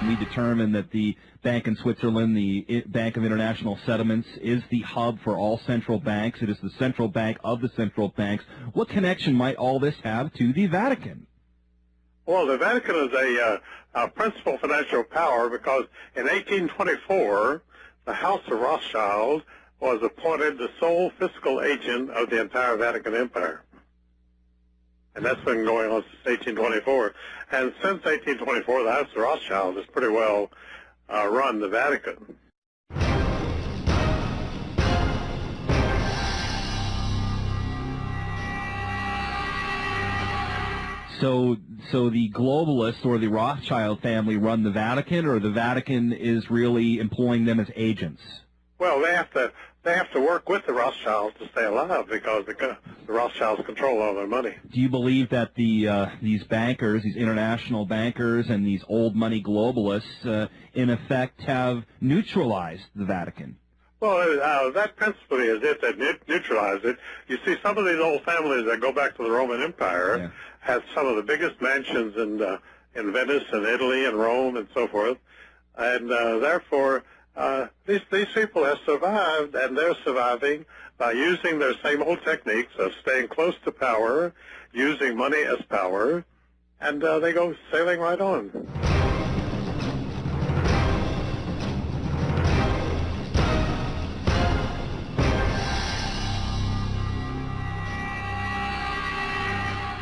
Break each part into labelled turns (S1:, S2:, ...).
S1: We determined that the bank in Switzerland, the Bank of International Settlements, is the hub for all central banks. It is the central bank of the central banks. What connection might all this have to the Vatican?
S2: Well, the Vatican is a principal financial power because in 1824, the House of Rothschild was appointed the sole fiscal agent of the entire Vatican Empire. And that's been going on since 1824. And since 1824, the House of Rothschild has pretty well run the Vatican.
S1: So the globalists or the Rothschild family run the Vatican, or the Vatican is really employing them as agents?
S2: Well, they have to work with the Rothschilds to stay alive because the Rothschilds control all their money.
S1: Do you believe that these bankers, these international bankers, and these old money globalists, in effect, have neutralized the Vatican?
S2: Well, that principally is it, that neutralize it. You see, some of these old families that go back to the Roman Empire have some of the biggest mansions in Venice and Italy and Rome and so forth, and therefore these people have survived, and they're surviving by using their same old techniques of staying close to power, using money as power, and they go sailing right on.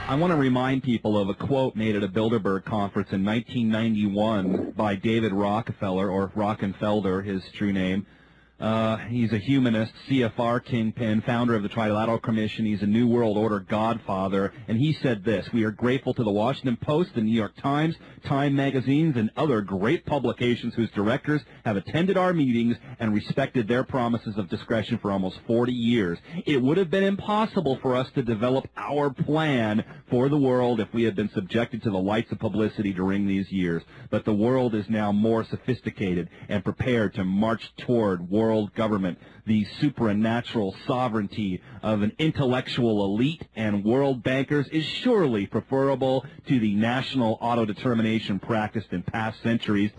S1: I want to remind people of a quote made at a Bilderberg conference in 1991 by David Rockefeller, or Rockenfelder, his true name. He's a humanist, CFR kingpin, founder of the Trilateral Commission. He's a New World Order godfather, and he said this: "We are grateful to the Washington Post, the New York Times, Time magazines, and other great publications whose directors have attended our meetings and respected their promises of discretion for almost 40 years. It would have been impossible for us to develop our plan for the world if we had been subjected to the lights of publicity during these years. But the world is now more sophisticated and prepared to march toward world government. The supernatural sovereignty of an intellectual elite and world bankers is surely preferable to the national autodetermination practiced in past centuries."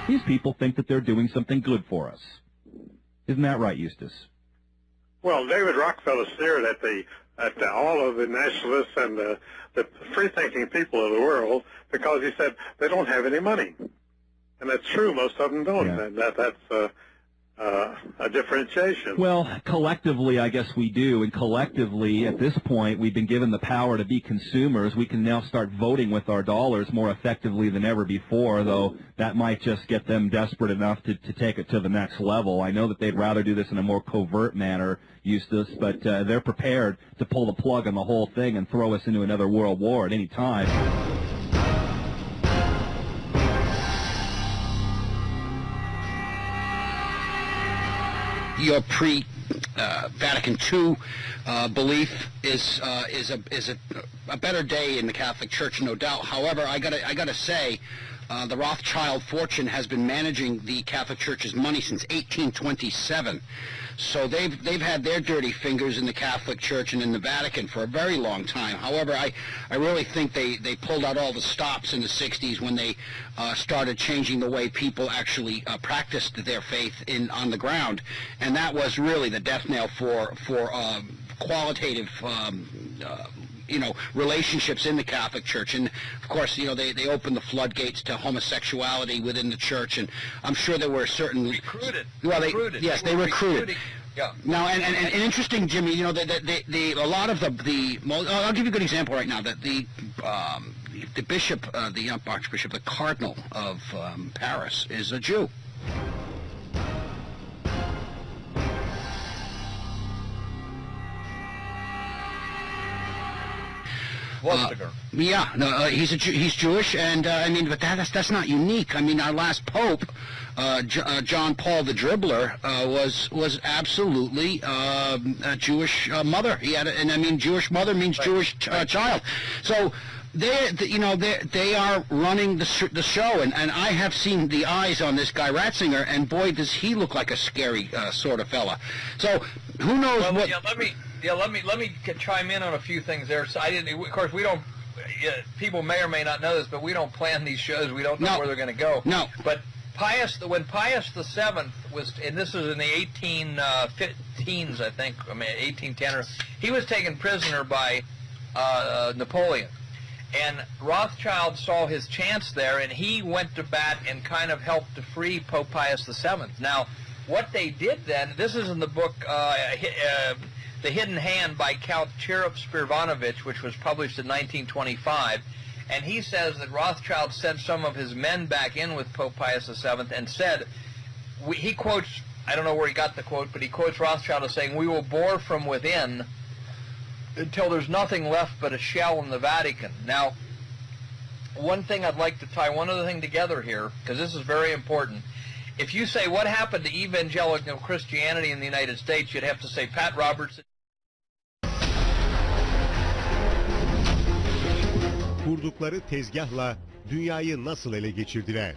S1: These people think that they're doing something good for us. Isn't that right, Eustace?
S2: Well, David Rockefeller sneered at all of the nationalists and the free-thinking people of the world because he said they don't have any money, and that's true. Most of them don't, and that's a differentiation.
S1: Well, collectively, I guess we do, and collectively, at this point, we've been given the power to be consumers. We can now start voting with our dollars more effectively than ever before, though that might just get them desperate enough to take it to the next level. I know that they'd rather do this in a more covert manner, Eustace, but they're prepared to pull the plug on the whole thing and throw us into another world war at any time.
S3: Your pre-Vatican II belief is a better day in the Catholic Church, no doubt. However, I gotta say, the Rothschild fortune has been managing the Catholic Church's money since 1827. So they've had their dirty fingers in the Catholic Church and in the Vatican for a very long time. However, I really think they pulled out all the stops in the 60s when they started changing the way people actually practiced their faith on the ground, and that was really the death knell for qualitative relationships in the Catholic Church. And of course, they opened the floodgates to homosexuality within the church, and I'm sure there were certain
S4: recruited.
S3: Well,
S4: recruited.
S3: they recruited.
S4: Yeah.
S3: Now, and interesting, Jimmy, a lot of I'll give you a good example right now. That the bishop, the archbishop, the cardinal of Paris is a Jew. He's Jewish, and but that's not unique. Our last pope, John Paul the Dribbler, was absolutely a Jewish mother. He had, Jewish mother means Jewish child. So they are running the show, and I have seen the eyes on this guy Ratzinger, and boy, does he look like a scary sort of fella. So who knows what?
S4: Yeah, let me chime in on a few things there. So of course, we don't. People may or may not know this, but we don't plan these shows. We don't know where they're going to go.
S3: No.
S4: But when Pius VII was, and this was in the 1815s, I think, 1810, he was taken prisoner by Napoleon. And Rothschild saw his chance there, and he went to bat and kind of helped to free Pope Pius VII. Now, what they did then, this is in the book The Hidden Hand by Count Cherep-Spirvanovich, which was published in 1925, and he says that Rothschild sent some of his men back in with Pope Pius VII and said, he quotes, I don't know where he got the quote, but he quotes Rothschild as saying, "We will bore from within until there's nothing left but a shell in the Vatican." Now, one thing I'd like to tie one other thing together here, because this is very important. If you say what happened to evangelical Christianity in the United States, you'd have to say Pat Robertson.
S5: Kurdukları tezgahla dünyayı nasıl ele geçirdiler?